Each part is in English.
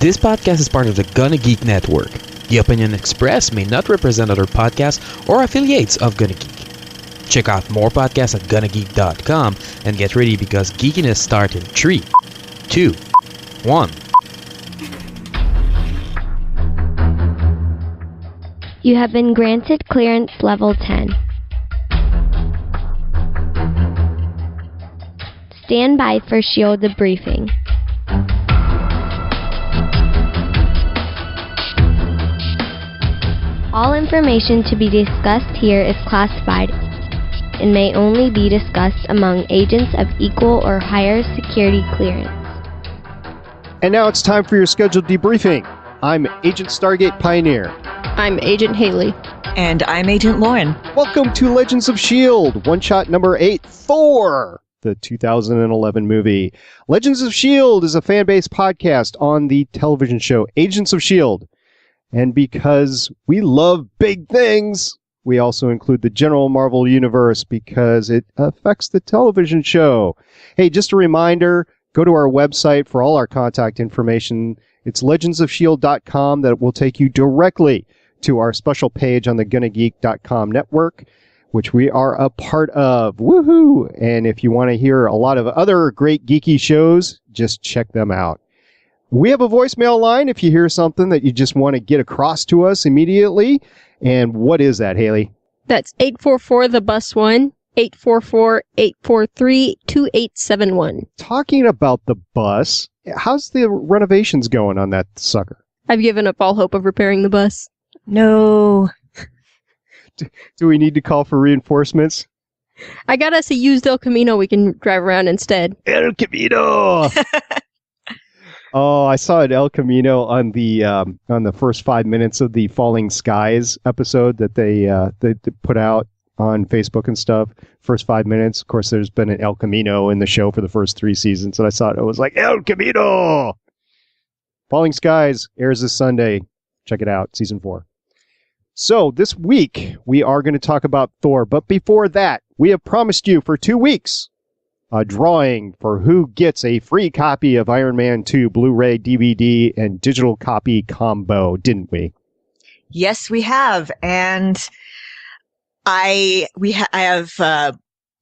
This podcast is part of the Gonna Geek Network. The opinion expressed may not represent other podcasts or affiliates of Gonna Geek. Check out more podcasts at GonnaGeek.com and get ready because geekiness starts in 3, 2, 1. You have been granted clearance level 10. Stand by for S.H.I.E.L.D. debriefing. All information to be discussed here is classified and may only be discussed among agents of equal or higher security clearance. And now it's time for your scheduled debriefing. I'm Agent Stargate Pioneer. I'm Agent Haley. And I'm Agent Lauren. Welcome to Legends of S.H.I.E.L.D. One-shot number 8, Thor, the 2011 movie. Legends of S.H.I.E.L.D. is a fan-based podcast on the television show Agents of S.H.I.E.L.D. And because we love big things, we also include the general Marvel universe because it affects the television show. Hey, just a reminder, go to our website for all our contact information. It's legendsofshield.com that will take you directly to our special page on the GonnaGeek.com network, which we are a part of. Woohoo! And if you want to hear a lot of other great geeky shows, just check them out. We have a voicemail line if you hear something that you just want to get across to us immediately. And what is that, Haley? That's 844-THE-BUS-1, 844-843-2871. Talking about the bus, how's the renovations going on that sucker? I've given up all hope of repairing the bus. No. Do we need to call for reinforcements? I got us a used El Camino we can drive around instead. El Camino! Oh, I saw an El Camino on the first 5 minutes of the Falling Skies episode that they put out on Facebook and stuff. First 5 minutes. Of course, there's been an El Camino in the show for the first 3 seasons, and I saw it was like, El Camino! Falling Skies airs this Sunday. Check it out, season 4. So, this week, we are going to talk about Thor, but before that, we have promised you for 2 weeks a drawing for who gets a free copy of Iron Man 2 Blu-ray, DVD, and digital copy combo, didn't we? Yes, we have. And I have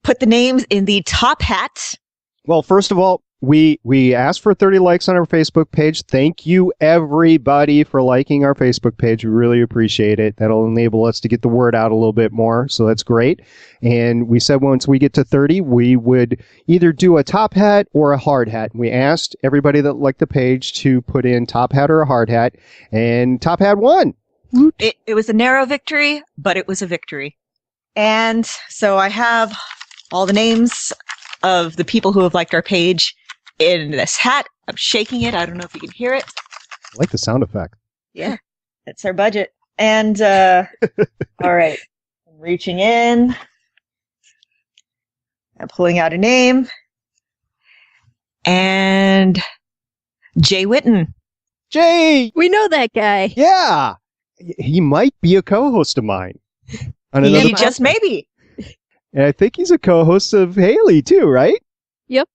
put the names in the top hat. Well, first of all, we asked for 30 likes on our Facebook page. Thank you, everybody, for liking our Facebook page. We really appreciate it. That'll enable us to get the word out a little bit more, so that's great. And we said once we get to 30, we would either do a top hat or a hard hat. We asked everybody that liked the page to put in top hat or a hard hat, and top hat won. It was a narrow victory, but it was a victory. And so I have all the names of the people who have liked our page in this hat. I'm shaking it. I don't know if you can hear it. I like the sound effect. Yeah, that's our budget. And, all right. I'm reaching in. I'm pulling out a name. And Jay Whitten. Jay! We know that guy. Yeah! He might be a co-host of mine. On another He just maybe. And I think he's a co-host of Haley, too, right? Yep.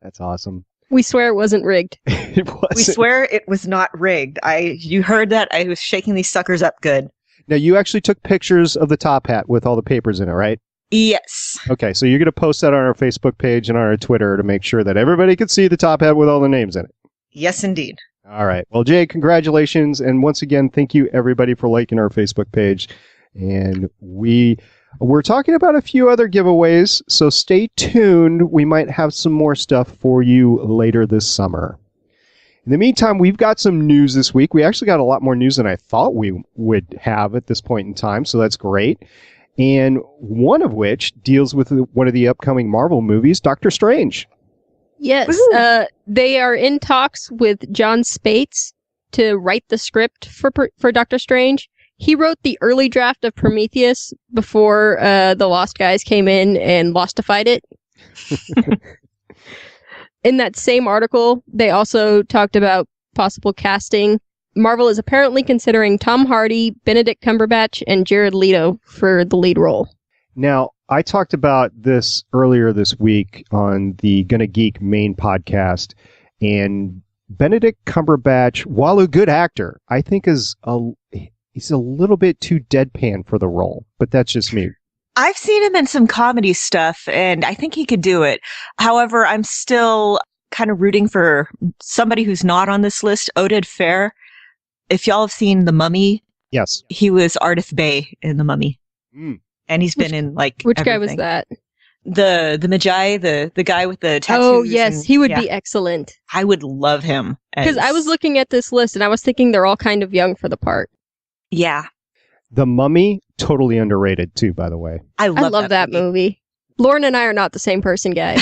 That's awesome. We swear it wasn't rigged. It wasn't. We swear it was not rigged. You heard that? I was shaking these suckers up good. Now, you actually took pictures of the top hat with all the papers in it, right? Yes. Okay, so you're going to post that on our Facebook page and on our Twitter to make sure that everybody can see the top hat with all the names in it. Yes, indeed. All right. Well, Jay, congratulations. And once again, thank you, everybody, for liking our Facebook page. And we're talking about a few other giveaways, so stay tuned. We might have some more stuff for you later this summer. In the meantime, we've got some news this week. We actually got a lot more news than I thought we would have at this point in time, so that's great. And one of which deals with one of the upcoming Marvel movies, Doctor Strange. Yes, they are in talks with John Spates to write the script for Doctor Strange. He wrote the early draft of Prometheus before the Lost guys came in and Lostified it. In that same article, they also talked about possible casting. Marvel is apparently considering Tom Hardy, Benedict Cumberbatch, and Jared Leto for the lead role. Now, I talked about this earlier this week on the Gonna Geek main podcast, and Benedict Cumberbatch, while a good actor, I think he's a little bit too deadpan for the role, but that's just me. I've seen him in some comedy stuff, and I think he could do it. However, I'm still kind of rooting for somebody who's not on this list, Oded Fehr. If y'all have seen The Mummy, yes, he was Ardith Bey in The Mummy, and he's been in like which everything. guy was that? The Magi, the guy with the tattoos. Oh yes, he would be excellent. I would love him because I was looking at this list and I was thinking they're all kind of young for the part. Yeah, The Mummy, totally underrated too. By the way, I love that movie. Lauren and I are not the same person, guys.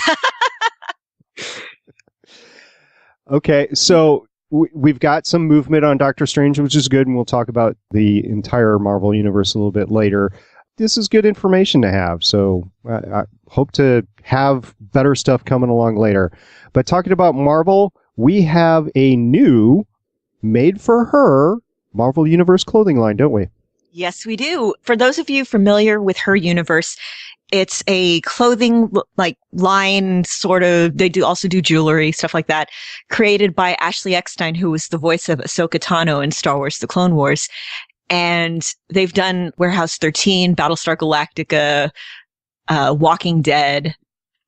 Okay, so we've got some movement on Doctor Strange, which is good, and we'll talk about the entire Marvel Universe a little bit later. This is good information to have, so I hope to have better stuff coming along later. But talking about Marvel, we have a new made-for-her Marvel Universe clothing line, don't we? Yes, we do. For those of you familiar with her universe, it's a clothing like line, sort of. They also do jewelry, stuff like that, created by Ashley Eckstein, who was the voice of Ahsoka Tano in Star Wars: The Clone Wars. And they've done Warehouse 13, Battlestar Galactica, Walking Dead,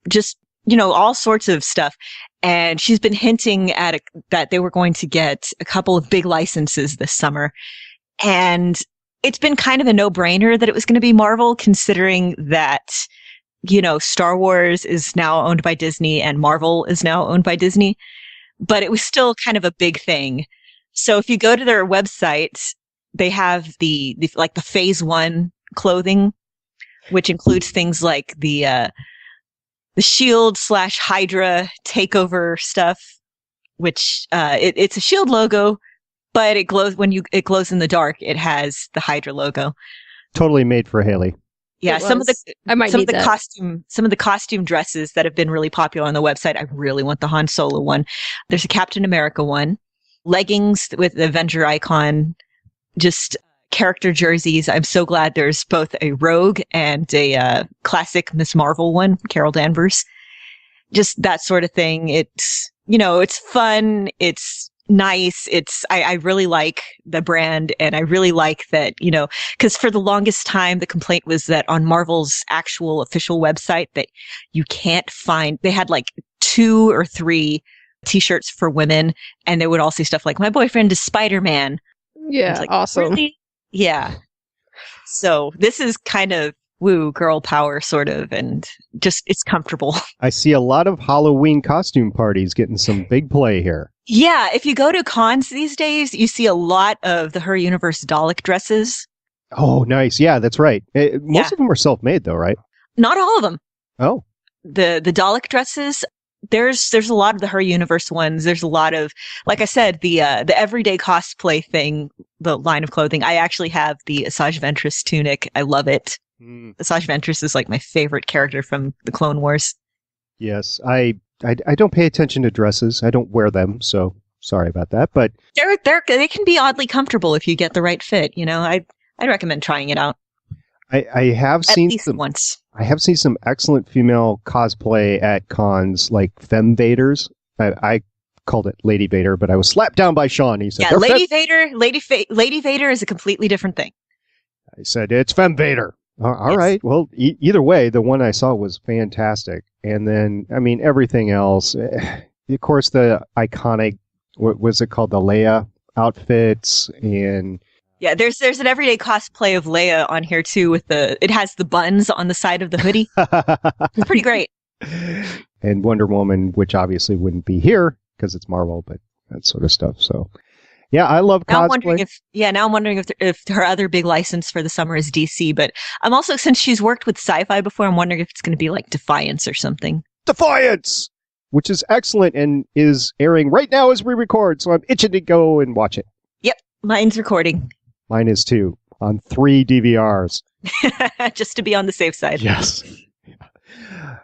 just, all sorts of stuff. And she's been hinting at that they were going to get a couple of big licenses this summer. And it's been kind of a no-brainer that it was going to be Marvel, considering that, Star Wars is now owned by Disney and Marvel is now owned by Disney. But it was still kind of a big thing. So if you go to their website, they have the phase 1 clothing, which includes things like the S.H.I.E.L.D. / Hydra takeover stuff, which it's a S.H.I.E.L.D. logo, but it glows it glows in the dark. It has the Hydra logo. Totally made for Haley. Yeah, some of the costume dresses that have been really popular on the website. I really want the Han Solo one. There's a Captain America one, leggings with the Avenger icon. Just character jerseys. I'm so glad there's both a Rogue and a classic Miss Marvel one, Carol Danvers. Just that sort of thing. It's, it's fun. It's nice. I really like the brand, and I really like that, because for the longest time, the complaint was that on Marvel's actual official website that you can't find, they had like 2 or 3 t-shirts for women, and they would all say stuff like, my boyfriend is Spider-Man. Yeah, like, awesome. Really? Yeah. So this is kind of woo girl power sort of, and just it's comfortable. I see a lot of Halloween costume parties getting some big play here. Yeah, if you go to cons these days, you see a lot of the Her Universe Dalek dresses. Oh, nice. Yeah, that's right. Most of them are self-made though, right? Not all of them. Oh. The Dalek dresses, there's a lot of the Her Universe ones. There's a lot of, like I said, the everyday cosplay thing, the line of clothing. I actually have the Asajj Ventress tunic. I love it. Asajj Ventress is like my favorite character from the Clone Wars. Yes, I don't pay attention to dresses. I don't wear them, so sorry about that. But they can be oddly comfortable if you get the right fit. I'd recommend trying it out. I have seen at least once. I have seen some excellent female cosplay at cons, like Femme Vaders. I called it Lady Vader, but I was slapped down by Sean. He said, "Yeah, Lady Vader is a completely different thing." I said, "It's Femme Vader." All right. Well, either way, the one I saw was fantastic. And then, everything else. Of course, the iconic, what was it called? The Leia outfits. And yeah, there's an everyday cosplay of Leia on here too. It has the buns on the side of the hoodie. It's pretty great. And Wonder Woman, which obviously wouldn't be here because it's Marvel, but that sort of stuff. So yeah, I love cosplay. Now I'm wondering if her other big license for the summer is DC, but I'm also, since she's worked with Sci-Fi before, I'm wondering if it's going to be like Defiance or something. Defiance! Which is excellent and is airing right now as we record, so I'm itching to go and watch it. Yep, mine's recording. Mine is too, on 3 DVRs. Just to be on the safe side. Yes.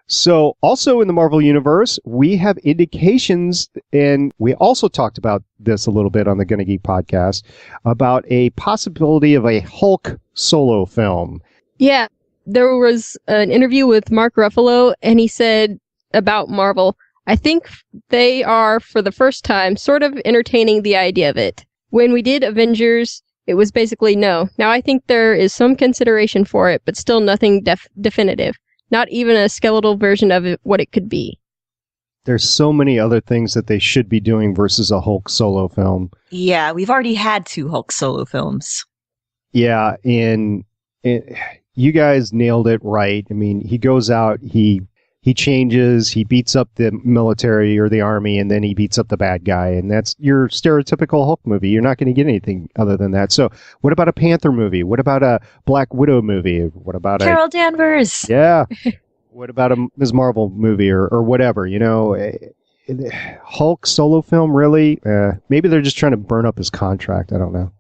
So also in the Marvel Universe, we have indications, and we also talked about this a little bit on the Gonna Geek podcast, about a possibility of a Hulk solo film. Yeah, there was an interview with Mark Ruffalo, and he said about Marvel, I think they are, for the first time, sort of entertaining the idea of it. When we did Avengers, it was basically no. Now I think there is some consideration for it, but still nothing definitive. Not even a skeletal version of it, what it could be. There's so many other things that they should be doing versus a Hulk solo film. Yeah, we've already had 2 Hulk solo films. Yeah, and you guys nailed it right. I mean, he goes out, he changes, he beats up the military or the army, and then he beats up the bad guy. And that's your stereotypical Hulk movie. You're not going to get anything other than that. So what about a Panther movie? What about a Black Widow movie? What about Carol Danvers? Yeah. What about a Ms. Marvel movie or whatever? You know, Hulk solo film, really? Maybe they're just trying to burn up his contract. I don't know.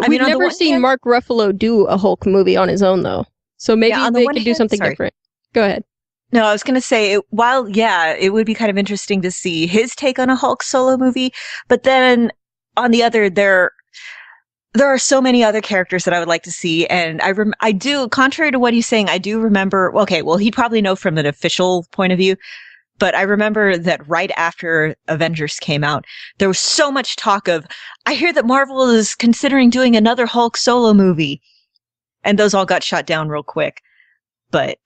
We've never seen Mark Ruffalo do a Hulk movie on his own, though. So maybe they could do something different. Go ahead. No, I was going to say, it would be kind of interesting to see his take on a Hulk solo movie. But then, on the other, there are so many other characters that I would like to see. And I do, contrary to what he's saying, I do remember, okay, well, he'd probably know from an official point of view. But I remember that right after Avengers came out, there was so much talk of, I hear that Marvel is considering doing another Hulk solo movie. And those all got shot down real quick. But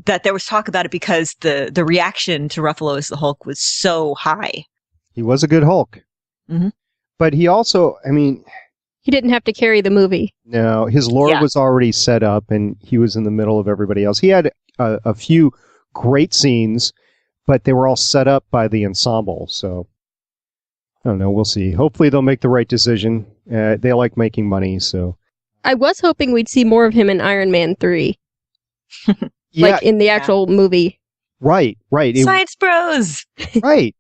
that there was talk about it because the reaction to Ruffalo as the Hulk was so high. He was a good Hulk. Mm-hmm. But he also, I mean... He didn't have to carry the movie. No, his lore was already set up, and he was in the middle of everybody else. He had a few great scenes, but they were all set up by the ensemble. So, I don't know. We'll see. Hopefully they'll make the right decision. They like making money, so... I was hoping we'd see more of him in Iron Man 3. Like in the actual movie. Right. Science bros! Right.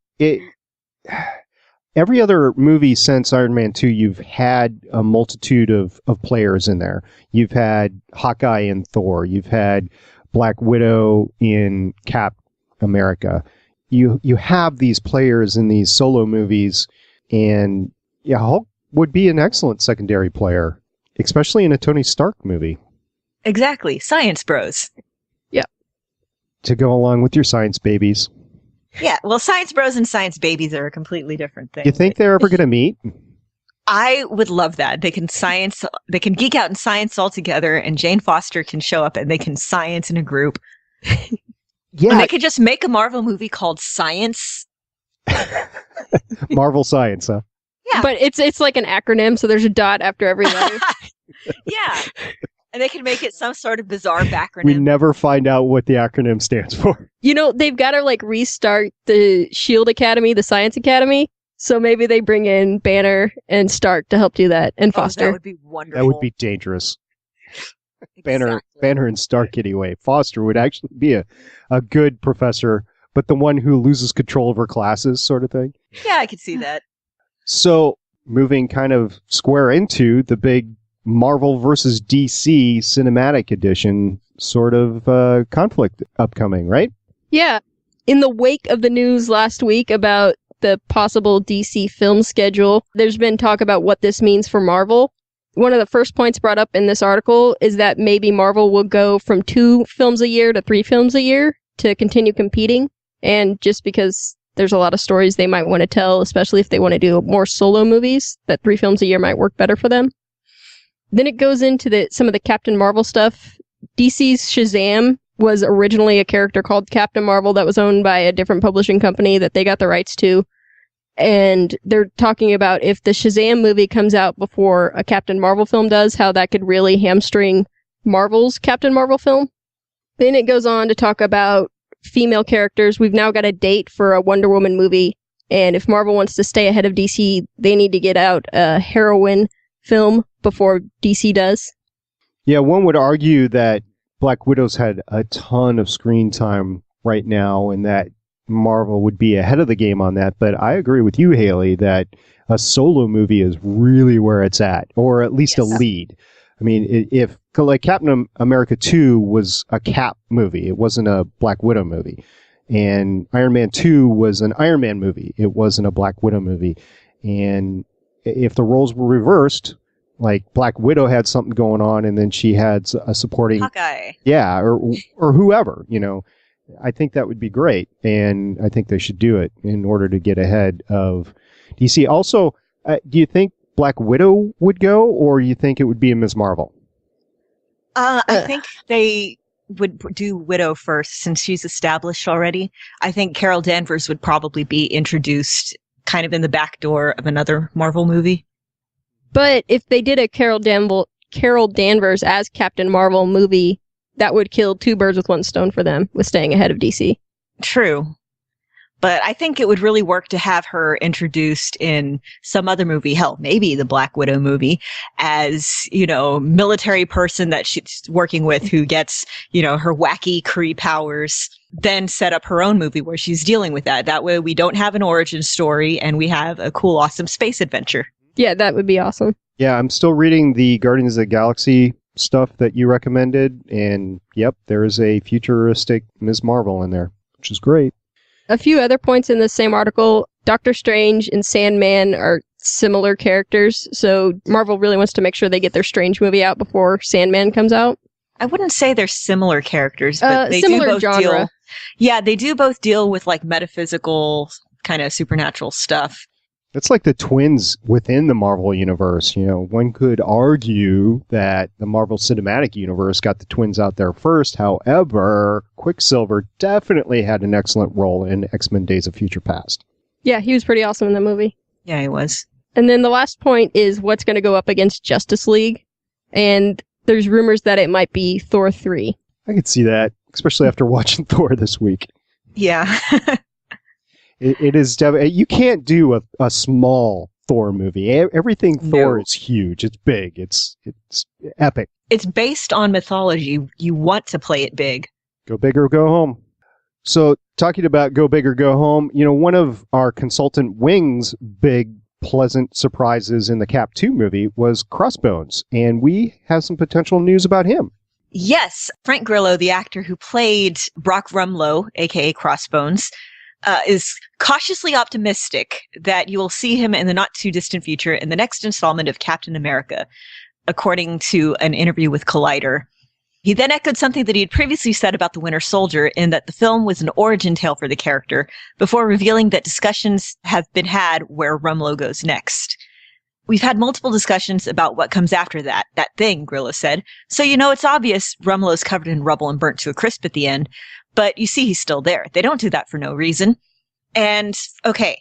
Every other movie since Iron Man 2, you've had a multitude of players in there. You've had Hawkeye in Thor. You've had Black Widow in Cap America. You have these players in these solo movies, and Hulk would be an excellent secondary player. Especially in a Tony Stark movie. Exactly. Science bros. Yeah. To go along with your science babies. Yeah. Well, science bros and science babies are a completely different thing. You think they're ever going to meet? I would love that. They can geek out in science all together, and Jane Foster can show up and they can science in a group. Yeah. And they could just make a Marvel movie called Science. Marvel Science, huh? Yeah. But it's like an acronym, so there's a dot after every letter. Yeah. And they can make it some sort of bizarre acronym. We never find out what the acronym stands for. You know, they've got to restart the S.H.I.E.L.D. Academy, the Science Academy. So maybe they bring in Banner and Stark to help do that, and Foster. That would be wonderful. That would be dangerous. Exactly. Banner and Stark anyway. Foster would actually be a good professor, but the one who loses control of her classes sort of thing. Yeah, I could see that. So, moving kind of square into the big Marvel versus DC cinematic edition sort of conflict upcoming, right? Yeah. In the wake of the news last week about the possible DC film schedule, there's been talk about what this means for Marvel. One of the first points brought up in this article is that maybe Marvel will go from 2 films a year to 3 films a year to continue competing. And just because there's a lot of stories they might want to tell, especially if they want to do more solo movies, that 3 films a year might work better for them. Then it goes into some of the Captain Marvel stuff. DC's Shazam was originally a character called Captain Marvel that was owned by a different publishing company that they got the rights to. And they're talking about if the Shazam movie comes out before a Captain Marvel film does, how that could really hamstring Marvel's Captain Marvel film. Then it goes on to talk about female characters. We've now got a date for a Wonder Woman movie, and if Marvel wants to stay ahead of DC, they need to get out a heroine film before DC does. Yeah, one would argue that Black Widow's had a ton of screen time right now, and that Marvel would be ahead of the game on that, but I agree with you, Haley, that a solo movie is really where it's at, or at least a lead. I mean, if like Captain America 2 was a Cap movie, it wasn't a Black Widow movie. And Iron Man 2 was an Iron Man movie. It wasn't a Black Widow movie. And if the roles were reversed, like Black Widow had something going on and then she had a supporting... Hawkeye. Yeah, or whoever, you know. I think that would be great, and I think they should do it in order to get ahead of DC. Also, do you think Black Widow would go, or you think it would be a Ms. Marvel? I think they would do Widow first, since she's established already. I think Carol Danvers would probably be introduced kind of in the back door of another Marvel movie. But if they did a Carol Danvers as Captain Marvel movie, that would kill two birds with one stone for them with staying ahead of DC. True. But I think it would really work to have her introduced in some other movie, hell, maybe the Black Widow movie, as, military person that she's working with who gets, her wacky Kree powers, then set up her own movie where she's dealing with that. That way we don't have an origin story and we have a cool, awesome space adventure. Yeah, that would be awesome. Yeah, I'm still reading the Guardians of the Galaxy stuff that you recommended, and yep, there is a futuristic Ms. Marvel in there, which is great. A few other points in the same article. Doctor Strange and Sandman are similar characters, so Marvel really wants to make sure they get their Strange movie out before Sandman comes out. I wouldn't say they're similar characters, but they similar do both genre. they do both deal with like metaphysical kind of supernatural stuff. It's like the twins within the Marvel universe. One could argue that the Marvel Cinematic Universe got the twins out there first. However, Quicksilver definitely had an excellent role in X-Men Days of Future Past. Yeah, he was pretty awesome in the movie. Yeah, he was. And then the last point is what's going to go up against Justice League. And there's rumors that it might be Thor 3. I could see that, especially after watching Thor this week. Yeah. It is you can't do a small Thor movie. Everything Thor is huge. It's big. It's epic. It's based on mythology. You want to play it big. Go big or go home. So talking about go big or go home, one of our consultant Wing's big pleasant surprises in the Cap 2 movie was Crossbones, and we have some potential news about him. Yes, Frank Grillo, the actor who played Brock Rumlow, aka Crossbones, is cautiously optimistic that you will see him in the not-too-distant future in the next installment of Captain America, according to an interview with Collider. He then echoed something that he had previously said about the Winter Soldier, in that the film was an origin tale for the character, before revealing that discussions have been had where Rumlow goes next. We've had multiple discussions about what comes after that thing, Grillo said. So it's obvious Rumlow's covered in rubble and burnt to a crisp at the end. But you see he's still there. They don't do that for no reason. And, okay,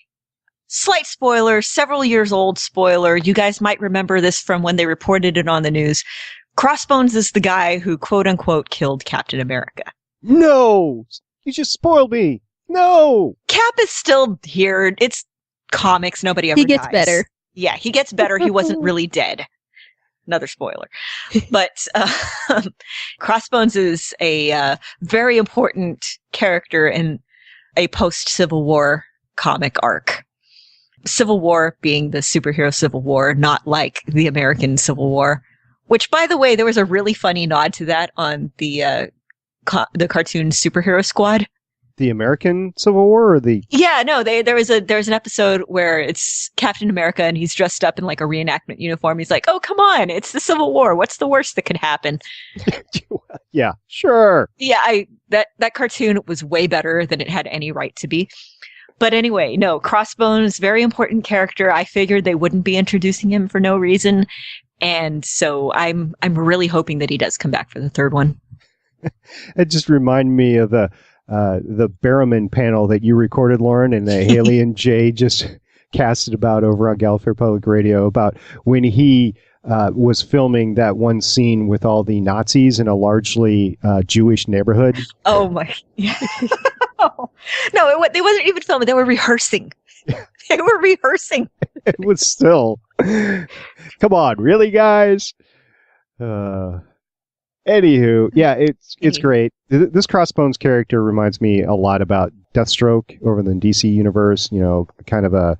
slight spoiler, several years old spoiler. You guys might remember this from when they reported it on the news. Crossbones is the guy who, quote-unquote, killed Captain America. No! You just spoiled me! No! Cap is still here. It's comics. Nobody ever dies. He gets better. Yeah, he gets better. He wasn't really dead. Another spoiler. But Crossbones is a very important character in a post-Civil War comic arc. Civil War being the superhero Civil War, not like the American Civil War. Which, by the way, there was a really funny nod to that on the cartoon Superhero Squad. The American Civil War, or the... Yeah, no, there was an episode where it's Captain America and he's dressed up in like a reenactment uniform. He's like, oh, come on, it's the Civil War. What's the worst that could happen? Yeah, sure. Yeah, that cartoon was way better than it had any right to be. But anyway, no, Crossbones, very important character. I figured they wouldn't be introducing him for no reason. And so I'm really hoping that he does come back for the third one. It just reminded me of the Barrowman panel that you recorded, Lauren, and Haley and Jay just casted about over on Gallifrey Public Radio about when he was filming that one scene with all the Nazis in a largely Jewish neighborhood. Oh my! No, they wasn't even filming. They were rehearsing. They were rehearsing. It was still. Come on, really, guys? Anywho, yeah, it's great. This Crossbones character reminds me a lot about Deathstroke over in the DC universe. Kind of a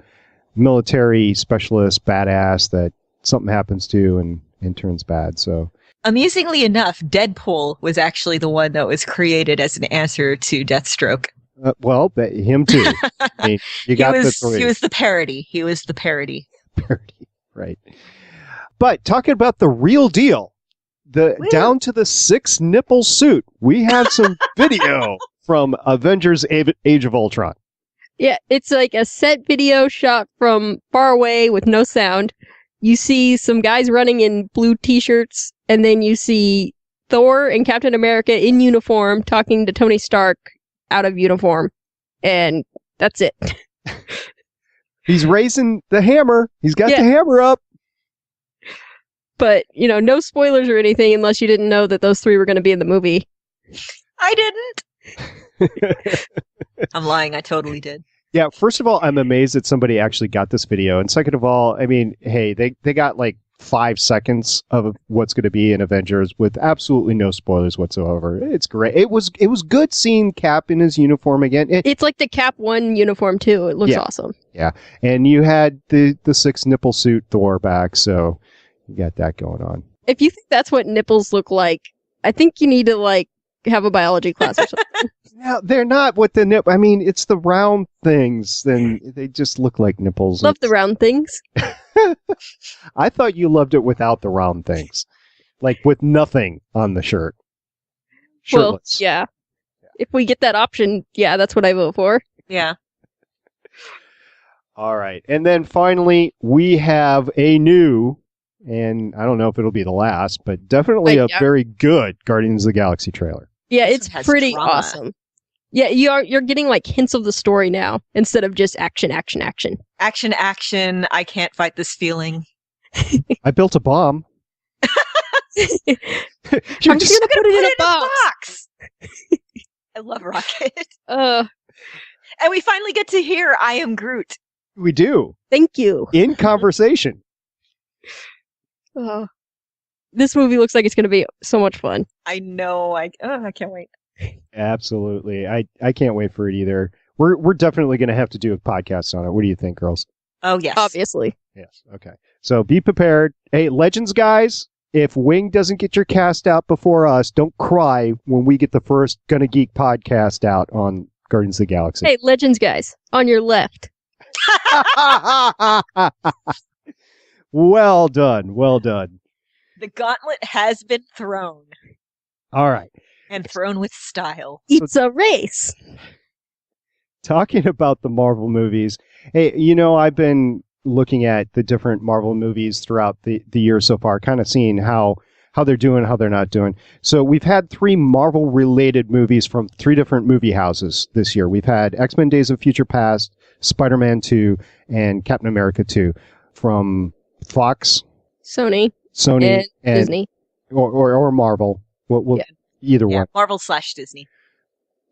military specialist, badass that something happens to and turns bad. So, amusingly enough, Deadpool was actually the one that was created as an answer to Deathstroke. Well, him too. I mean, you got the three. He was the parody. He was the parody. Parody, right? But talking about the real deal. Down to the 6 nipple suit. We have some video from Avengers Age of Ultron. Yeah, it's like a set video shot from far away with no sound. You see some guys running in blue t-shirts, and then you see Thor and Captain America in uniform talking to Tony Stark out of uniform. And that's it. He's raising the hammer. He's got the hammer up. But, no spoilers or anything unless you didn't know that those three were going to be in the movie. I didn't. I'm lying. I totally did. Yeah, first of all, I'm amazed that somebody actually got this video. And second of all, I mean, hey, they got like 5 seconds of what's going to be in Avengers with absolutely no spoilers whatsoever. It's great. It was good seeing Cap in his uniform again. It's like the Cap 1 uniform, too. It looks awesome. Yeah, and you had the 6 nipple suit Thor back, so you got that going on. If you think that's what nipples look like, I think you need to, have a biology class or something. No, they're not what the nip. I mean, it's the round things. Then they just look like nipples. Love the round things. I thought you loved it without the round things, like with nothing on the shirt. Shirtless. Well, yeah. If we get that option, yeah, that's what I vote for. Yeah. All right, and then finally we have a new, and I don't know if it'll be the last, but definitely a very good Guardians of the Galaxy trailer. Yeah, it's pretty awesome. Yeah, you're getting hints of the story now instead of just action. Action, action. I can't fight this feeling. I built a bomb. I'm just gonna put it in a box. I love Rocket. And we finally get to hear "I am Groot." We do. Thank you. In conversation. This movie looks like it's going to be so much fun. I know. I can't wait. Absolutely. I can't wait for it either. We're definitely going to have to do a podcast on it. What do you think, girls? Oh, yes. Obviously. Yes. Okay. So be prepared. Hey, Legends guys, if Wing doesn't get your cast out before us, don't cry when we get the first Gonna Geek podcast out on Guardians of the Galaxy. Hey, Legends guys, on your left. Well done. Well done. The gauntlet has been thrown. All right. And thrown with style. It's a race. Talking about the Marvel movies, hey, I've been looking at the different Marvel movies throughout the year so far, kind of seeing how they're doing, how they're not doing. So we've had 3 Marvel-related movies from 3 different movie houses this year. We've had X-Men Days of Future Past, Spider-Man 2, and Captain America 2 from Fox, Sony and Disney. Or Marvel. Either one. Marvel/Disney.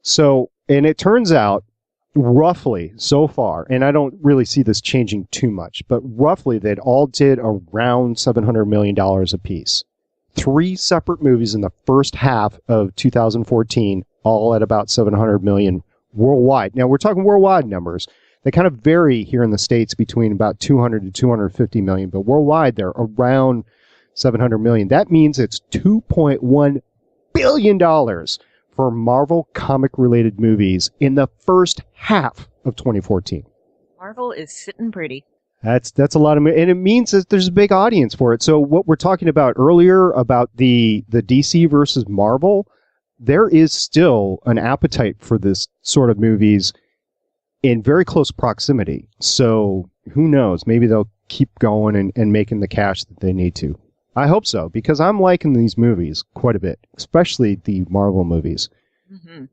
So, and it turns out, roughly so far, and I don't really see this changing too much, but roughly they'd all did around $700 million a piece. 3 separate movies in the first half of 2014, all at about $700 million worldwide. Now, we're talking worldwide numbers. They kind of vary here in the States between about 200 to 250 million, but worldwide they're around 700 million. That means it's $2.1 billion for Marvel comic-related movies in the first half of 2014. Marvel is sitting pretty. That's a lot of money, and it means that there's a big audience for it. So what we're talking about earlier about the DC versus Marvel, there is still an appetite for this sort of movies in very close proximity. So who knows? Maybe they'll keep going and making the cash that they need to. I hope so, because I'm liking these movies quite a bit, especially the Marvel movies. Mm-hmm.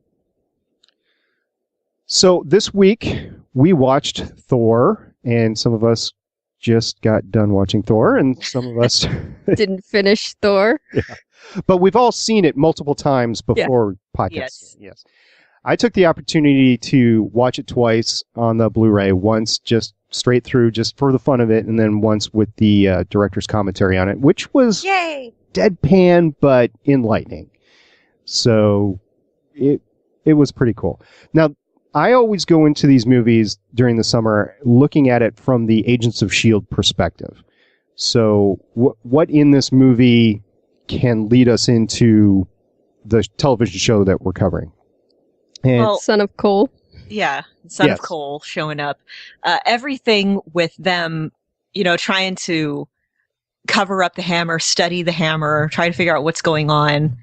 So this week we watched Thor, and some of us just got done watching Thor, and some of us didn't finish Thor. Yeah. But we've all seen it multiple times before podcasting. Yes. I took the opportunity to watch it twice on the Blu-ray, once just straight through, just for the fun of it, and then once with the director's commentary on it, which was deadpan but enlightening. So it was pretty cool. Now, I always go into these movies during the summer looking at it from the Agents of S.H.I.E.L.D. perspective. So what in this movie can lead us into the television show that we're covering? And Son of Cole. Yeah, Son of Cole showing up. Everything with them, trying to cover up the hammer, study the hammer, try to figure out what's going on.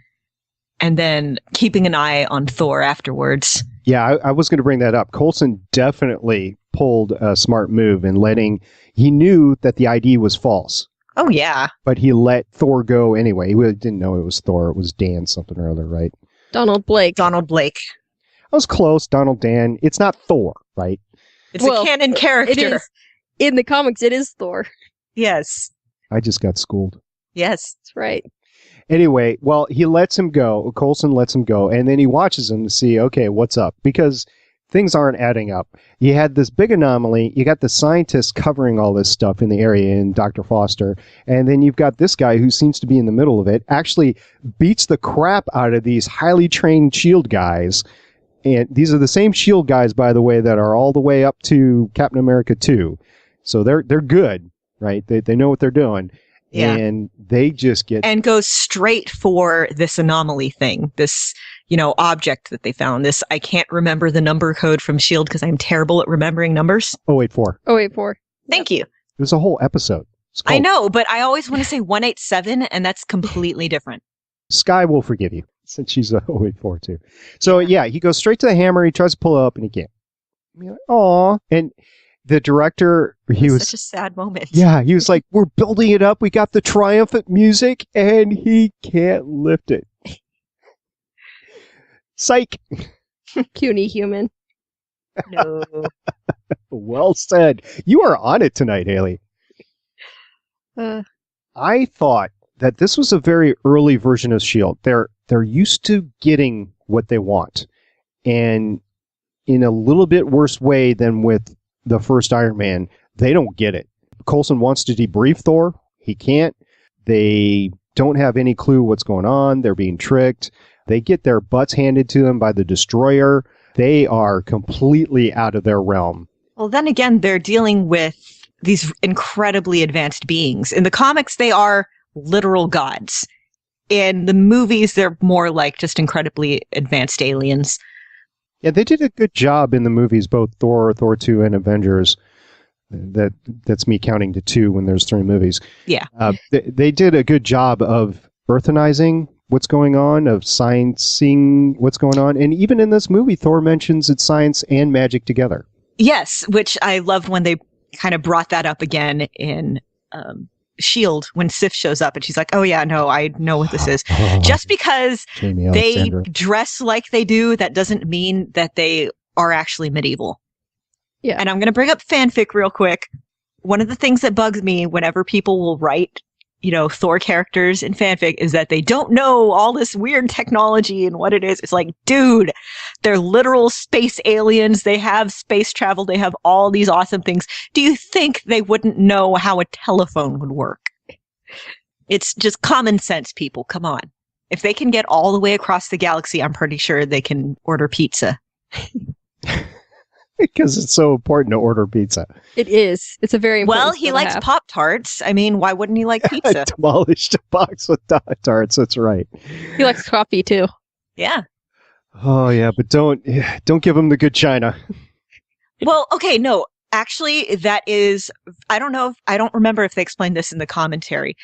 and then keeping an eye on Thor afterwards. Yeah, I was going to bring that up. Coulson definitely pulled a smart move in he knew that the ID was false. Oh, yeah. But he let Thor go anyway. He didn't know it was Thor. It was Dan something or other, right? Donald Blake. Donald Blake. I was close. Donald Dan. It's not Thor, right? It's a canon character. It is. In the comics, it is Thor. Yes. I just got schooled. Yes. That's right. Anyway, well, he lets him go. Coulson lets him go, and then he watches him to see, okay, what's up? Because things aren't adding up. You had this big anomaly. You got the scientists covering all this stuff in the area in Dr. Foster, and then you've got this guy who seems to be in the middle of it, actually beats the crap out of these highly trained S.H.I.E.L.D. guys. And these are the same S.H.I.E.L.D. guys, by the way, that are all the way up to Captain America 2. So they're good, right? They know what they're doing. Yeah. And they just get... And go straight for this anomaly thing, this, object that they found. This, I can't remember the number code from S.H.I.E.L.D. because I'm terrible at remembering numbers. 084. 084. Thank you. There's a whole episode. I know, but I always want to say 187, and that's completely different. Sky will forgive you, since she's a 084 too. So, yeah, he goes straight to the hammer, he tries to pull it up, and he can't. Aw. And the director, he was... such a sad moment. Yeah, he was like, we're building it up, we got the triumphant music, and he can't lift it. Psych! Puny human. No. Well said. You are on it tonight, Haley. I thought that this was a very early version of S.H.I.E.L.D. They're used to getting what they want, and in a little bit worse way than with the first Iron Man, they don't get it. Coulson wants to debrief Thor. He can't. They don't have any clue what's going on. They're being tricked. They get their butts handed to them by the Destroyer. They are completely out of their realm. Well, then again, they're dealing with these incredibly advanced beings. In the comics, they are literal gods. In the movies, they're more like just incredibly advanced aliens. Yeah, they did a good job in the movies, both Thor 2, and Avengers. That's me counting to 2 when there's 3 movies. Yeah. They did a good job of earthanizing what's going on, of sciencing what's going on. And even in this movie, Thor mentions it's science and magic together. Yes, which I loved when they kind of brought that up again in S.H.I.E.L.D. when Sif shows up and she's like, oh yeah, no, I know what this is. Just because they dress like they do, that doesn't mean that they are actually medieval. Yeah. And I'm going to bring up fanfic real quick. One of the things that bugs me whenever people will write, Thor characters in fanfic is that they don't know all this weird technology and what it is. It's like, dude, they're literal space aliens. They have space travel. They have all these awesome things. Do you think they wouldn't know how a telephone would work? It's just common sense, people. Come on. If they can get all the way across the galaxy, I'm pretty sure they can order pizza. Because it's so important to order pizza. It is. It's a very important Well, he likes Pop-Tarts. I mean, why wouldn't he like pizza? I demolished a box with Pop-Tarts. That's right. He likes coffee, too. Yeah. Oh, yeah, but don't give him the good china. Well, okay, no. Actually, that is... I don't remember if they explained this in the commentary,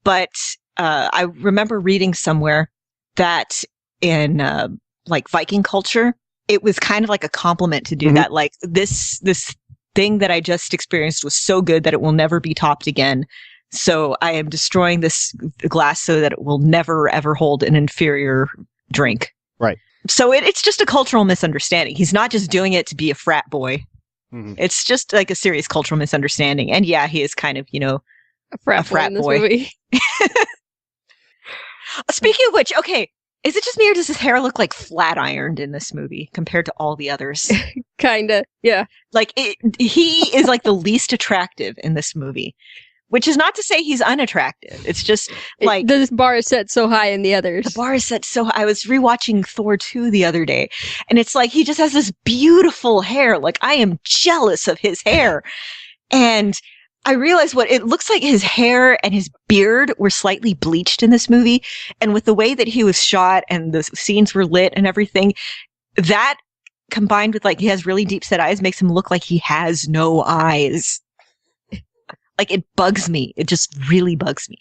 but I remember reading somewhere that in Viking culture, it was kind of like a compliment to do that. Like this thing that I just experienced was so good that it will never be topped again. So I am destroying this glass so that it will never ever hold an inferior drink. Right. So it's just a cultural misunderstanding. He's not just doing it to be a frat boy. Mm-hmm. It's just like a serious cultural misunderstanding. And yeah, he is kind of, a frat boy. In this movie. Speaking of which, okay. Is it just me or does his hair look like flat ironed in this movie compared to all the others? Kinda, yeah. Like, he is like the least attractive in this movie, which is not to say he's unattractive. It's just like... This bar is set so high in the others. The bar is set so high. I was rewatching Thor 2 the other day, and it's like he just has this beautiful hair. Like, I am jealous of his hair. And I realized what it looks like his hair and his beard were slightly bleached in this movie. And with the way that he was shot and the scenes were lit and everything, that combined with he has really deep set eyes makes him look like he has no eyes. Like it bugs me. It just really bugs me.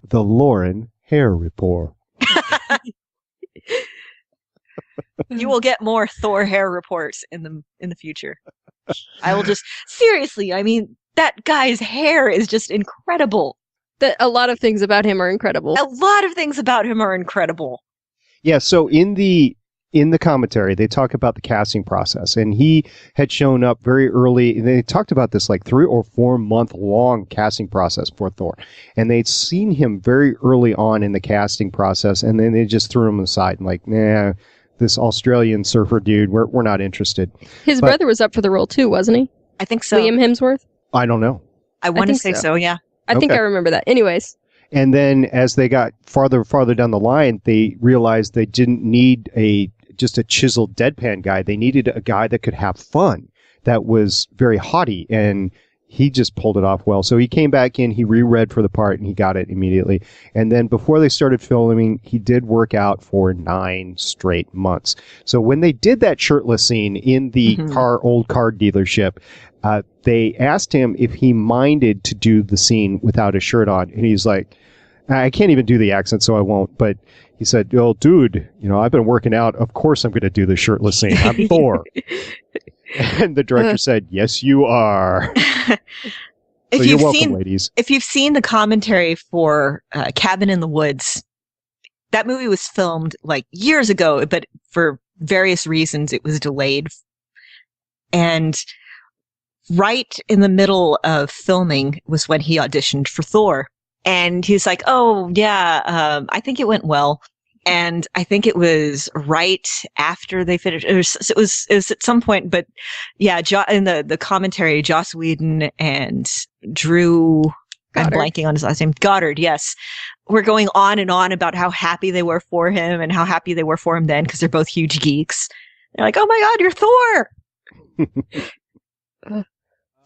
The Lauren Hair Report. You will get more Thor hair reports in the future. I will just seriously. I mean, that guy's hair is just incredible. A lot of things about him are incredible. A lot of things about him are incredible. Yeah. So in the commentary, they talk about the casting process, and he had shown up very early. They talked about this like 3 or 4 month long casting process for Thor, and they'd seen him very early on in the casting process, and then they just threw him aside and like, nah, this Australian surfer dude, we're not interested. His brother was up for the role too, wasn't he? I think so. Liam Hemsworth? I don't know. I want to say so, yeah. I think I remember that. Anyways. And then as they got farther down the line, they realized they didn't need just a chiseled deadpan guy. They needed a guy that could have fun, that was very haughty, and he just pulled it off well. So he came back in, he reread for the part, and he got it immediately. And then before they started filming, he did work out for 9 straight months. So when they did that shirtless scene in the old car dealership, they asked him if he minded to do the scene without a shirt on. And he's like, I can't even do the accent, so I won't. But he said, "Oh, dude, I've been working out. Of course I'm going to do the shirtless scene. I'm Thor." And the director said, "Yes, you are." So you're welcome, ladies. If you've seen the commentary for Cabin in the Woods, that movie was filmed like years ago, but for various reasons it was delayed. And right in the middle of filming was when he auditioned for Thor. And he's like, "Oh, yeah, I think it went well." And I think it was right after they finished. It was at some point, but yeah, in the commentary, Joss Whedon and Drew, Goddard. I'm blanking on his last name, Goddard, yes. We're going on and on about how happy they were for him and how happy they were for him then, because they're both huge geeks. They're like, "Oh my God, you're Thor!"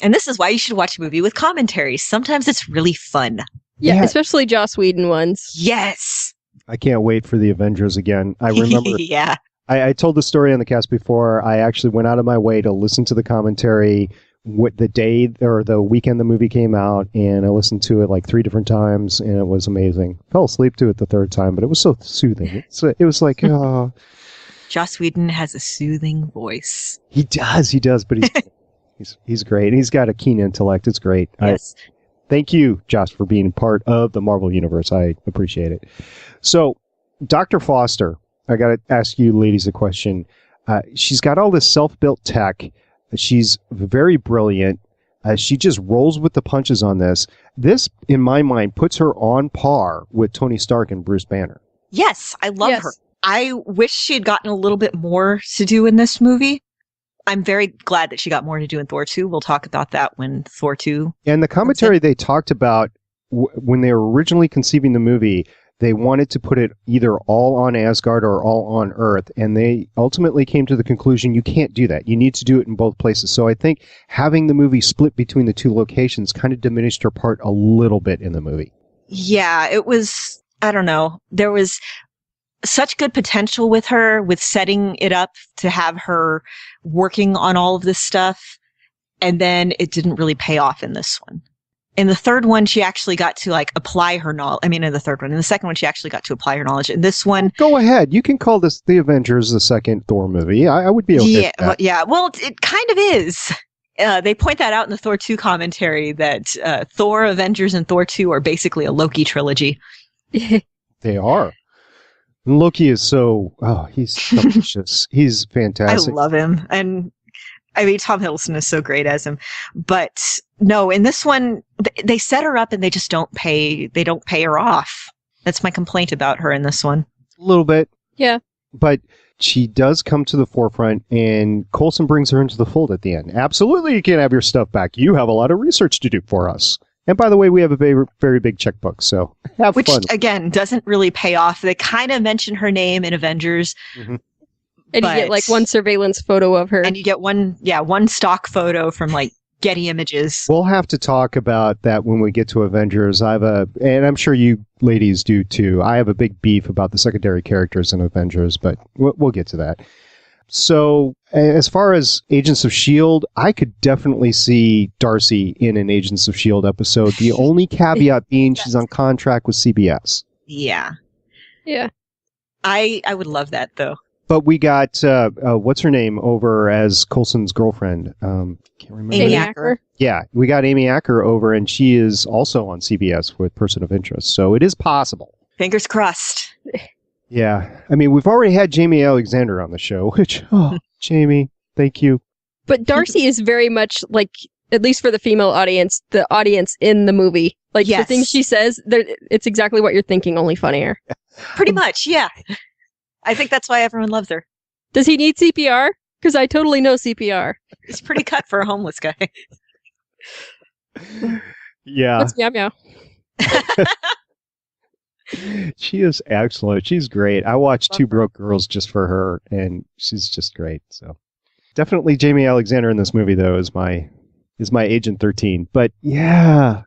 And this is why you should watch a movie with commentaries. Sometimes it's really fun. Yeah, especially Joss Whedon ones. Yes. I can't wait for the Avengers again. I remember. Yeah. I told the story on the cast before. I actually went out of my way to listen to the commentary the day or the weekend the movie came out, and I listened to it like 3 different times, and it was amazing. Fell asleep to it the 3rd time, but it was so soothing. It was like, oh. Joss Whedon has a soothing voice. He does, but he's great. And he's got a keen intellect. It's great. Yes. Thank you, Josh, for being part of the Marvel Universe. I appreciate it. So, Dr. Foster, I got to ask you ladies a question. She's got all this self-built tech. She's very brilliant. She just rolls with the punches on this. This, in my mind, puts her on par with Tony Stark and Bruce Banner. Yes, I love her. I wish she had gotten a little bit more to do in this movie. I'm very glad that she got more to do in Thor 2. We'll talk about that when Thor 2. And the commentary they talked about when they were originally conceiving the movie, they wanted to put it either all on Asgard or all on Earth. And they ultimately came to the conclusion you can't do that. You need to do it in both places. So I think having the movie split between the 2 locations kind of diminished her part a little bit in the movie. Yeah, it was, I don't know. There was such good potential with her, with setting it up to have her working on all of this stuff. And then it didn't really pay off in this one. In the 3rd one, she actually got to apply her knowledge. I mean, in the 3rd one. In the 2nd one, she actually got to apply her knowledge. In this one, go ahead. You can call this the Avengers, the 2nd Thor movie. I would be okay with that. Yeah. Well, it kind of is. They point that out in the Thor 2 commentary that Thor, Avengers, and Thor 2 are basically a Loki trilogy. They are. Loki is he's delicious. He's fantastic. I love him. And I mean, Tom Hiddleston is so great as him. But no, in this one, they set her up and they just don't pay her off. That's my complaint about her in this one. A little bit. Yeah. But she does come to the forefront, and Coulson brings her into the fold at the end. Absolutely, you can't have your stuff back. You have a lot of research to do for us. And by the way, we have a very, very big checkbook, so have fun. Which, again, doesn't really pay off. They kind of mention her name in Avengers. Mm-hmm. And you get one surveillance photo of her. And you get one stock photo from Getty Images. We'll have to talk about that when we get to Avengers. And I'm sure you ladies do too. I have a big beef about the secondary characters in Avengers, but we'll get to that. So, as far as Agents of S.H.I.E.L.D., I could definitely see Darcy in an Agents of S.H.I.E.L.D. episode. The only caveat being she's on contract with CBS. Yeah. Yeah. I would love that, though. But we got, what's her name over as Coulson's girlfriend? Can't remember. Amy Amy Acker. Yeah, we got Amy Acker over, and she is also on CBS with Person of Interest. So it is possible. Fingers crossed. Yeah. I mean, we've already had Jamie Alexander on the show, which, Jamie, thank you. But Darcy is very much like, at least for the female audience, the audience in the movie. Like, the Yes. things she says, it's exactly what you're thinking, only funnier. Pretty much, yeah. I think that's why everyone loves her. Does he need CPR? Because I totally know CPR. He's pretty cut for a homeless guy. Yeah. What's meow meow? She is excellent. She's great. I watched Two Broke Girls just for her, and she's just great. So definitely Jamie Alexander in this movie, though, is my Agent 13. But yeah,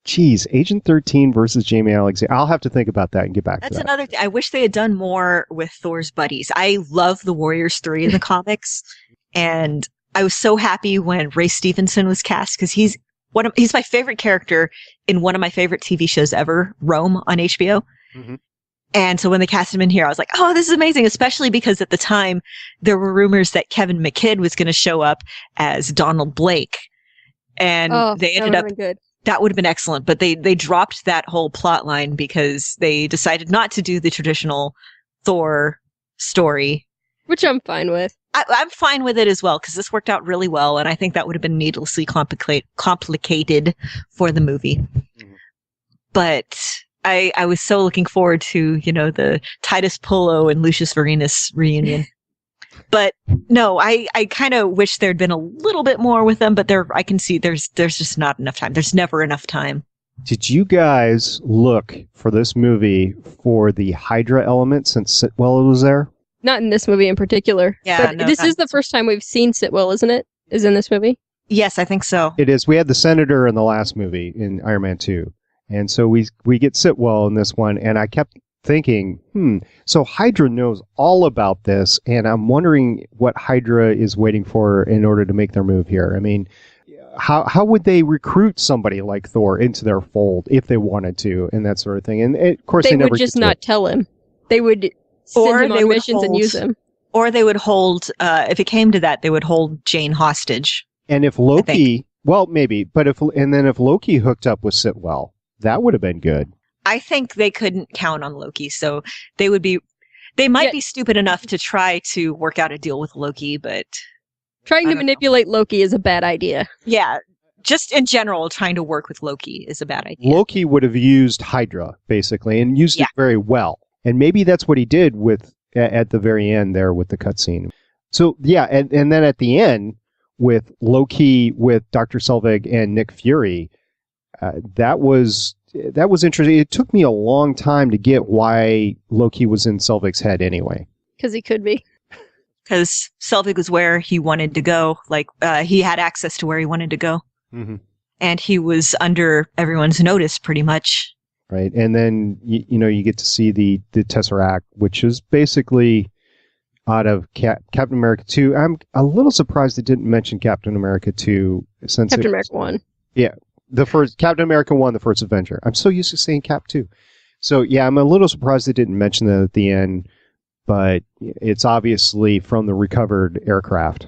geez, Agent 13 versus Jamie Alexander. I'll have to think about that and get back to That's that. another thing. I wish they had done more with Thor's buddies. I love the Warriors 3 in the comics, and I was so happy when Ray Stevenson was cast because he's my favorite character in one of my favorite TV shows ever, Rome on HBO. Mm-hmm. And so when they cast him in here, I was like, oh, this is amazing, especially because at the time there were rumors that Kevin McKidd was going to show up as Donald Blake. And they ended up, good. that would have been excellent, but they dropped that whole plot line because they decided not to do the traditional Thor story. Which I'm fine with. I'm fine with it as well, because this worked out really well, and I think that would have been needlessly complicated for the movie. Mm-hmm. But I was so looking forward to, the Titus Pullo and Lucius Varenus reunion. But no, I kind of wish there'd been a little bit more with them, but I can see there's just not enough time. There's never enough time. Did you guys look for this movie for the Hydra element since Sitwell was there? Not in this movie in particular. Yeah, but no, this is the first time we've seen Sitwell, isn't it? Is in this movie? Yes, I think so. It is. We had the Senator in the last movie in Iron Man 2. And so we get Sitwell in this one, and I kept thinking, so Hydra knows all about this, and I'm wondering what Hydra is waiting for in order to make their move here. I mean, how would they recruit somebody like Thor into their fold if they wanted to, and that sort of thing? And of course, they never would just get to not it. tell him. They would send him on missions and use him. Or they would hold, if it came to that, they would hold Jane hostage. And if Loki, well, maybe, but if Loki hooked up with Sitwell, that would have been good. I think they couldn't count on Loki, so they might be stupid enough to try to work out a deal with Loki, but trying to manipulate Loki is a bad idea. Yeah, just in general, trying to work with Loki is a bad idea. Loki would have used Hydra, basically, and used it very well. And maybe that's what he did at the very end there with the cutscene. So, yeah, and then at the end, with Loki, with Dr. Selvig and Nick Fury, that was interesting. It took me a long time to get why Loki was in Selvig's head anyway. Because he could be. Because Selvig was where he wanted to go. Like, he had access to where he wanted to go. Mm-hmm. And he was under everyone's notice, pretty much. Right. And then, you get to see the Tesseract, which is basically out of Captain America 2. I'm a little surprised they didn't mention Captain America 2. Since Captain America 1. Yeah. The first Captain America 1, the first Avenger. I'm so used to saying Cap 2. So, yeah, I'm a little surprised they didn't mention that at the end, but it's obviously from the recovered aircraft.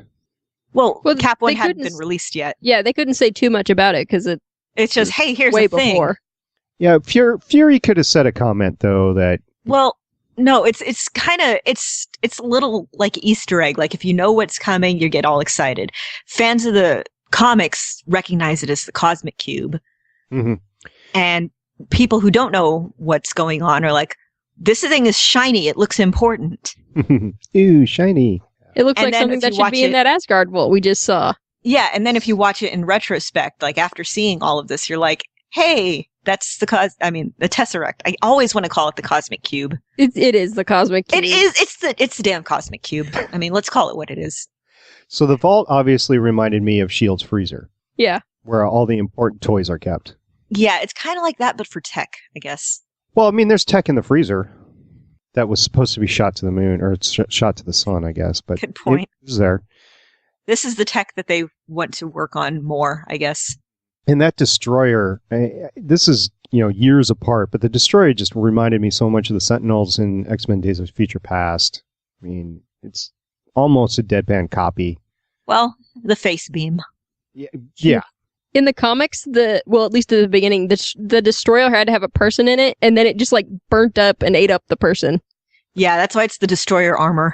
Well Cap 1 hadn't been released yet. Yeah, they couldn't say too much about it because it's just, hey, here's way the thing. Before. Yeah, Fury could have said a comment, though, that... Well, no, it's kind of, it's a little like Easter egg. Like, if you know what's coming, you get all excited. Fans of the comics recognize it as the Cosmic Cube. Mm-hmm. And people who don't know what's going on are like, this thing is shiny. It looks important. Ooh, shiny. It looks like something that should be in that Asgard vault we just saw. Yeah, and then if you watch it in retrospect, like after seeing all of this, you're like, hey, that's the Tesseract. I always want to call it the Cosmic Cube. It is the Cosmic Cube. It is. It's the damn Cosmic Cube. I mean, let's call it what it is. So the vault obviously reminded me of S.H.I.E.L.D.'s freezer. Yeah. Where all the important toys are kept. Yeah, it's kind of like that, but for tech, I guess. Well, I mean, there's tech in the freezer that was supposed to be shot to the moon, or shot to the sun, I guess. But good point. It was there. This is the tech that they want to work on more, I guess. And that destroyer, this is years apart, but the Destroyer just reminded me so much of the Sentinels in X-Men Days of Future Past. I mean, it's almost a deadpan copy. Well, the face beam. Yeah. In the comics, at least at the beginning, the Destroyer had to have a person in it, and then it just like burnt up and ate up the person. Yeah, that's why it's the Destroyer armor.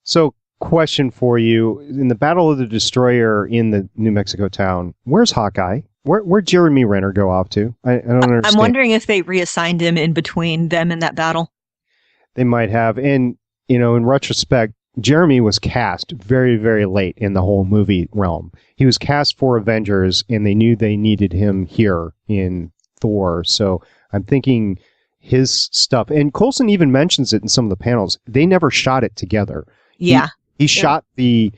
So, question for you. In the Battle of the Destroyer in the New Mexico town, where's Hawkeye? Where'd Jeremy Renner go off to? I don't understand. I'm wondering if they reassigned him in between them and that battle. They might have. And, in retrospect, Jeremy was cast very, very late in the whole movie realm. He was cast for Avengers, and they knew they needed him here in Thor. So I'm thinking his stuff. And Coulson even mentions it in some of the panels. They never shot it together. Yeah. He shot the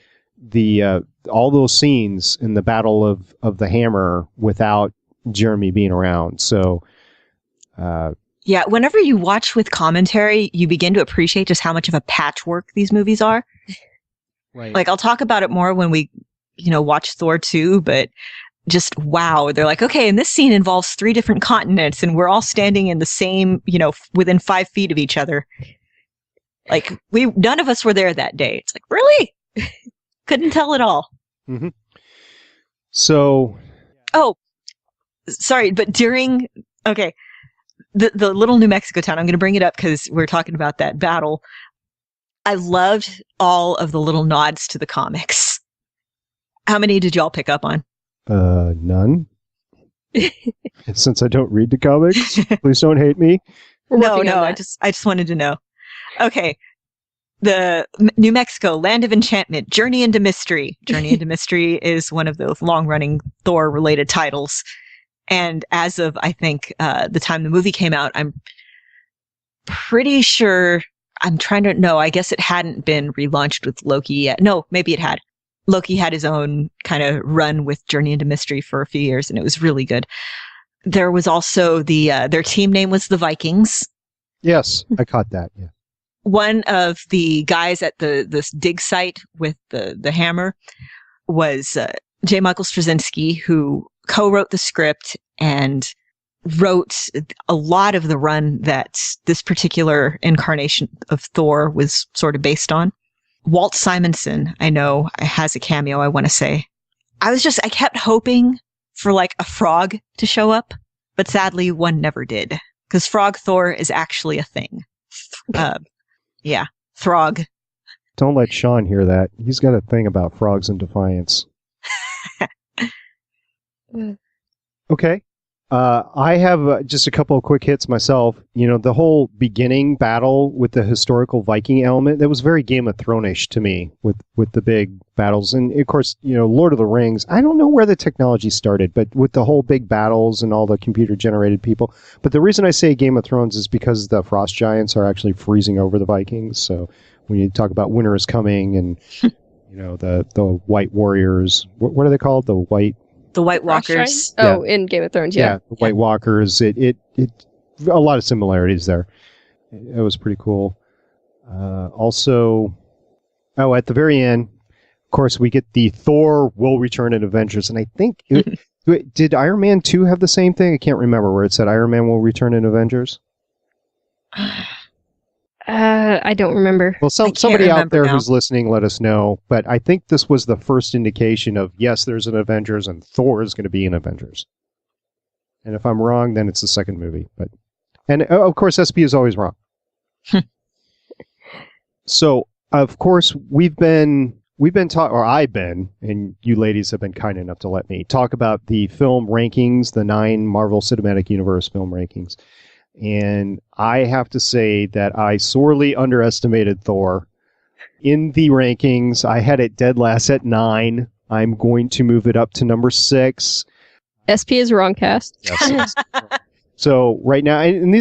all those scenes in the Battle of the Hammer without Jeremy being around. So, yeah, whenever you watch with commentary, you begin to appreciate just how much of a patchwork these movies are. Right. Like, I'll talk about it more when we, watch Thor 2, but just wow. They're like, okay, and this scene involves 3 different continents, and we're all standing in the same, within 5 feet of each other. Like, none of us were there that day. It's like, really? Couldn't tell at all. Mm-hmm. So. Oh, sorry, but okay, the little New Mexico town, I'm going to bring it up because we're talking about that battle. I loved all of the little nods to the comics. How many did y'all pick up on? None. Since I don't read the comics, please don't hate me. No, I just wanted to know. Okay. The New Mexico, Land of Enchantment, Journey into Mystery. Journey into Mystery is one of those long-running Thor-related titles. And as of, I think, the time the movie came out, I'm pretty sure, I guess it hadn't been relaunched with Loki yet. No, maybe it had. Loki had his own kind of run with Journey into Mystery for a few years, and it was really good. There was also their team name was the Vikings. Yes, I caught that, yeah. One of the guys at this dig site with the hammer was J. Michael Straczynski, who co-wrote the script and wrote a lot of the run that this particular incarnation of Thor was sort of based on. Walt Simonson, I know, has a cameo, I want to say. I kept hoping for like a frog to show up, but sadly one never did. Because Frog Thor is actually a thing. Yeah, Throg. Don't let Sean hear that. He's got a thing about frogs in Defiance. Okay. I have just a couple of quick hits myself. The whole beginning battle with the historical Viking element, that was very Game of Thrones-ish to me with the big battles. And of course, Lord of the Rings, I don't know where the technology started, but with the whole big battles and all the computer-generated people. But the reason I say Game of Thrones is because the frost giants are actually freezing over the Vikings. So when you talk about winter is coming and, the white warriors, what are they called? The White Walkers. Oh, in Game of Thrones, yeah. The White Walkers. It a lot of similarities there. It was pretty cool. Also, at the very end, of course, we get the Thor will return in Avengers, and I think did Iron Man 2 have the same thing? I can't remember where it said Iron Man will return in Avengers. I don't remember. Well, somebody out there who's listening, let us know. But I think this was the first indication of, yes, there's an Avengers, and Thor is going to be in Avengers. And if I'm wrong, then it's the second movie. And of course, SP is always wrong. So, of course, I've been, and you ladies have been kind enough to let me talk about the film rankings, the 9 Marvel Cinematic Universe film rankings. And I have to say that I sorely underestimated Thor. In the rankings, I had it dead last at 9. I'm going to move it up to number 6. SP is wrong cast. Yes. So right now, and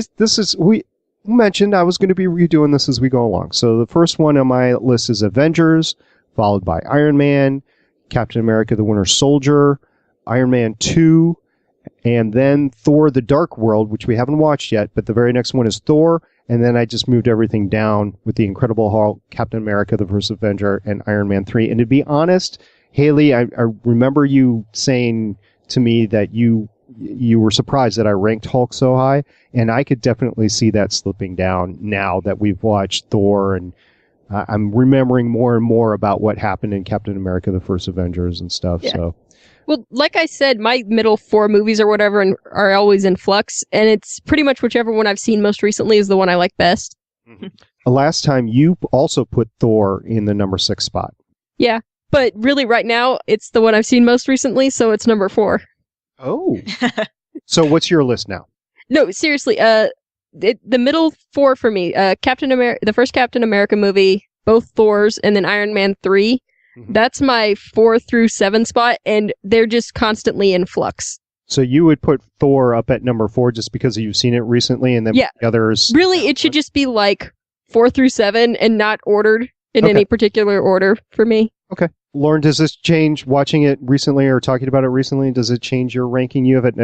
we mentioned I was going to be redoing this as we go along. So the first one on my list is Avengers, followed by Iron Man, Captain America the Winter Soldier, Iron Man 2, and then Thor the Dark World, which we haven't watched yet, but the very next one is Thor, and then I just moved everything down with the Incredible Hulk, Captain America the First Avenger, and Iron Man 3. And to be honest, Haley, I remember you saying to me that you you were surprised that I ranked Hulk so high, and I could definitely see that slipping down now that we've watched Thor, and I'm remembering more and more about what happened in Captain America: The First Avengers and stuff. Yeah. So, well, like I said, my middle 4 movies or whatever are always in flux, and it's pretty much whichever one I've seen most recently is the one I like best. Last time you also put Thor in the number 6 spot. Yeah, but really right now it's the one I've seen most recently, so it's number 4. Oh. So what's your list now? No, seriously, the middle 4 for me, the first Captain America movie, both Thors, and then Iron Man 3. Mhm. That's my 4 through 7 spot, and they're just constantly in flux. So you would put Thor up at number 4 just because you've seen it recently, and then Yeah. the others. Really, it should just be like 4 through 7 and not ordered in Okay. any particular order for me. Okay. Lauren, does this change watching it recently or talking about it recently? Does it change your ranking? You have it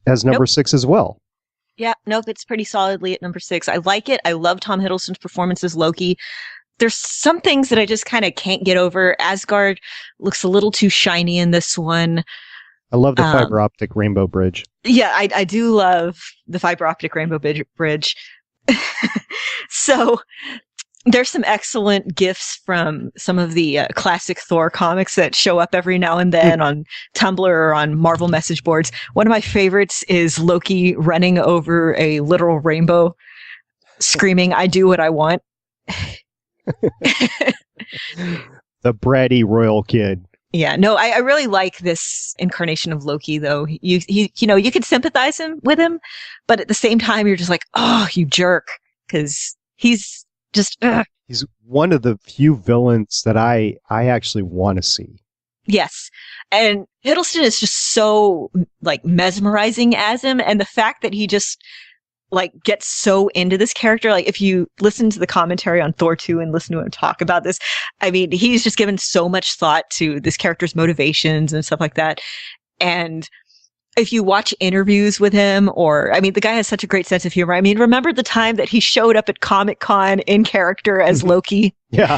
as number Nope. 6 as well. Yeah, nope, it's pretty solidly at number 6. I like it. I love Tom Hiddleston's performance as Loki. There's some things that I just kind of can't get over. Asgard looks a little too shiny in this one. I love the fiber optic rainbow bridge. Yeah, I do love the fiber optic rainbow bridge. So there's some excellent gifs from some of the classic Thor comics that show up every now and then on Tumblr or on Marvel message boards. One of my favorites is Loki running over a literal rainbow, screaming, "I do what I want." The bratty royal kid. Yeah, no, I really like this incarnation of Loki, though. You can sympathize with him, but at the same time, you're just like, oh, you jerk, because he's just. He's one of the few villains that I actually want to see. Yes, and Hiddleston is just so like mesmerizing as him, and the fact that he just like gets so into this character. Like if you listen to the commentary on Thor 2 and listen to him talk about this, I mean, he's just given so much thought to this character's motivations and stuff like that. And if you watch interviews with him, the guy has such a great sense of humor. I mean, remember the time that he showed up at Comic-Con in character as Loki? Yeah.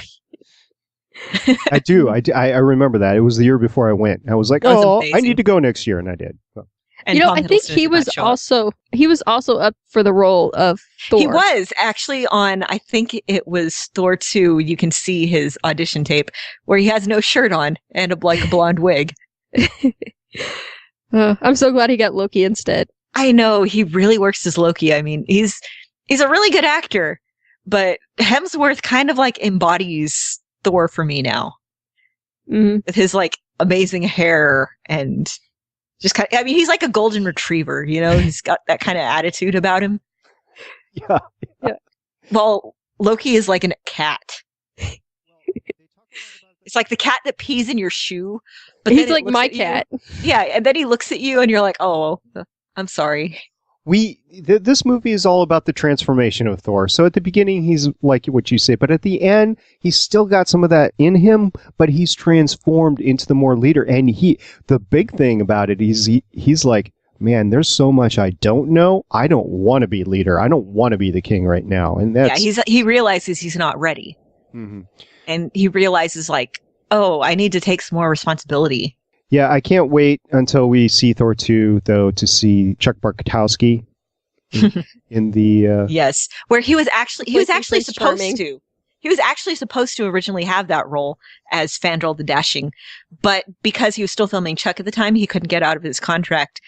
I do. I remember that. It was the year before I went. I was like, That was I amazing. need to go next year, and I did. So. And I Tom think Hiddleston he did was not show up. also up for the role of Thor. He was actually on, I think it was Thor 2. You can see his audition tape where he has no shirt on and a blonde wig. I'm so glad he got Loki instead. I know, he really works as Loki. I mean, he's a really good actor, but Hemsworth kind of like embodies Thor for me now. Mm-hmm. With his like amazing hair and just kind of, I mean, he's like a golden retriever, he's got that kind of attitude about him. Yeah. Well, Loki is like a cat. It's like the cat that pees in your shoe. But He's like my cat. Yeah, and then he looks at you and you're like, oh, I'm sorry. This movie is all about the transformation of Thor. So at the beginning, he's like what you say, but at the end, he's still got some of that in him, but he's transformed into the more leader. And the big thing about it is he's like, man, there's so much I don't know. I don't want to be leader. I don't want to be the king right now. And that's he realizes he's not ready. Mm-hmm. And he realizes like, oh, I need to take some more responsibility. Yeah, I can't wait until we see Thor 2, though, to see Chuck Barkowski in the yes, where he was actually Prince supposed Charming. to. He was actually supposed to originally have that role as Fandral the Dashing, but because he was still filming Chuck at the time, he couldn't get out of his contract.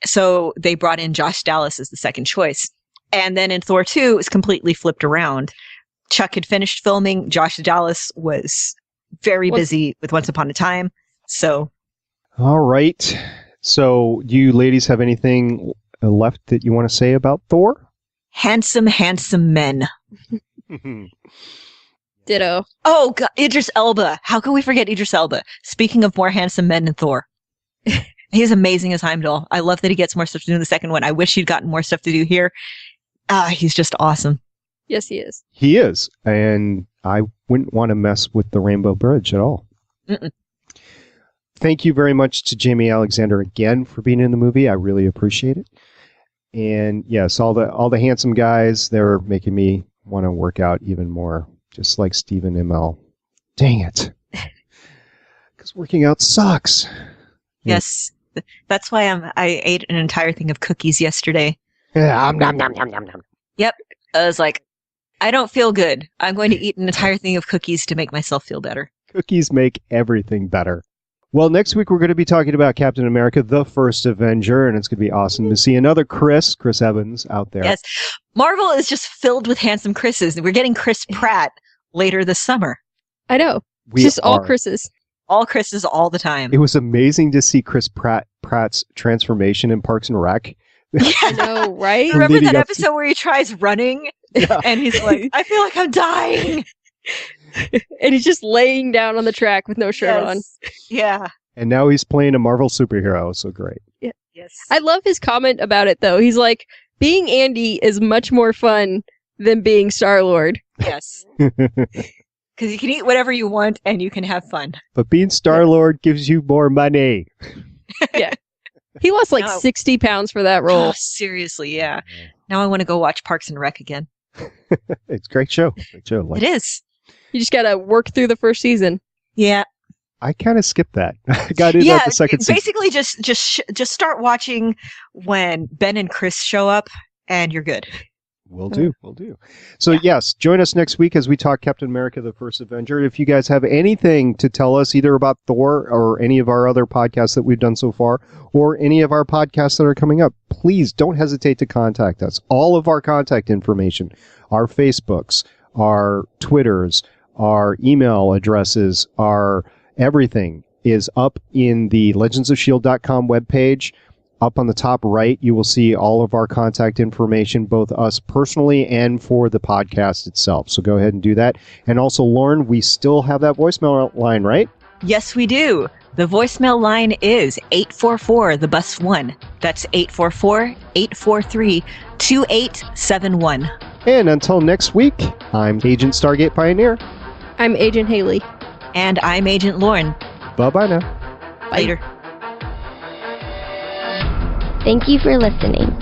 So they brought in Josh Dallas as the second choice. And then in Thor 2, it was completely flipped around. Chuck had finished filming. Josh Dallas was very busy with Once Upon a Time. So, all right. So, do you ladies have anything left that you want to say about Thor? handsome, handsome men. Ditto. Oh, God, Idris Elba. How can we forget Idris Elba? Speaking of more handsome men than Thor. He's amazing as Heimdall. I love that he gets more stuff to do in the second one. I wish he'd gotten more stuff to do here. He's just awesome. Yes, he is. He is. And I wouldn't want to mess with the Rainbow Bridge at all. Mm-mm. Thank you very much to Jamie Alexander again for being in the movie. I really appreciate it. And yes, all the handsome guys, they're making me want to work out even more, just like Stephen ML. Dang it. Because working out sucks. Yes. That's why I ate an entire thing of cookies yesterday. Nom, nom, nom, nom, nom, nom. Yep. I was like, I don't feel good. I'm going to eat an entire thing of cookies to make myself feel better. Cookies make everything better. Well, next week we're going to be talking about Captain America, the First Avenger, and it's going to be awesome to see another Chris Evans out there. Yes. Marvel is just filled with handsome Chris's. We're getting Chris Pratt later this summer. I know. We Just all are. Chris's. All Chris's all the time. It was amazing to see Chris Pratt's transformation in Parks and Rec. I know, right? Remember leading that up to- episode where he tries running and he's like, I feel like I'm dying. And he's just laying down on the track with no shirt on. Yeah. And now he's playing a Marvel superhero. So great. Yes. I love his comment about it, though. He's like, being Andy is much more fun than being Star-Lord. Yes. Because you can eat whatever you want and you can have fun. But being Star-Lord gives you more money. He lost like No. 60 pounds for that Oh, role. seriously, yeah. Now I want to go watch Parks and Rec again. It's a great show. Great show. It is. You just gotta work through the first season. Yeah. I kind of skipped that. I got in at the second season. Basically just start watching when Ben and Chris show up and you're good. Will do. So yes, join us next week as we talk Captain America, the First Avenger. If you guys have anything to tell us, either about Thor or any of our other podcasts that we've done so far, or any of our podcasts that are coming up, please don't hesitate to contact us. All of our contact information, our Facebooks, our Twitters, our email addresses, our everything is up in the legendsofshield.com webpage. Up on the top right, you will see all of our contact information, both us personally and for the podcast itself. So go ahead and do that. And also, Lauren, we still have that voicemail line, right? Yes, we do. The voicemail line is 844 the bus 1. That's 844-843-2871. And until next week, I'm Agent Stargate Pioneer. I'm Agent Haley. And I'm Agent Lauren. Bye-bye now. Later. Thank you for listening.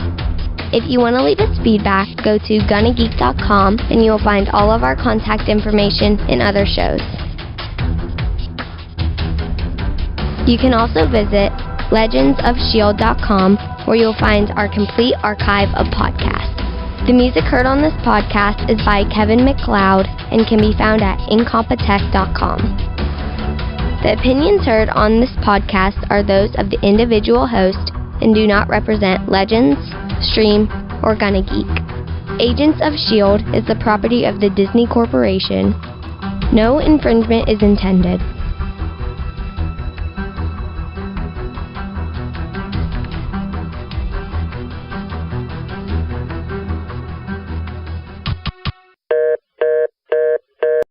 If you want to leave us feedback, go to gonnageek.com and you will find all of our contact information and other shows. You can also visit legendsofshield.com where you'll find our complete archive of podcasts. The music heard on this podcast is by Kevin MacLeod and can be found at incompetech.com. The opinions heard on this podcast are those of the individual host and do not represent Legends, Stream, or Gonna Geek. Agents of S.H.I.E.L.D. is the property of the Disney Corporation. No infringement is intended.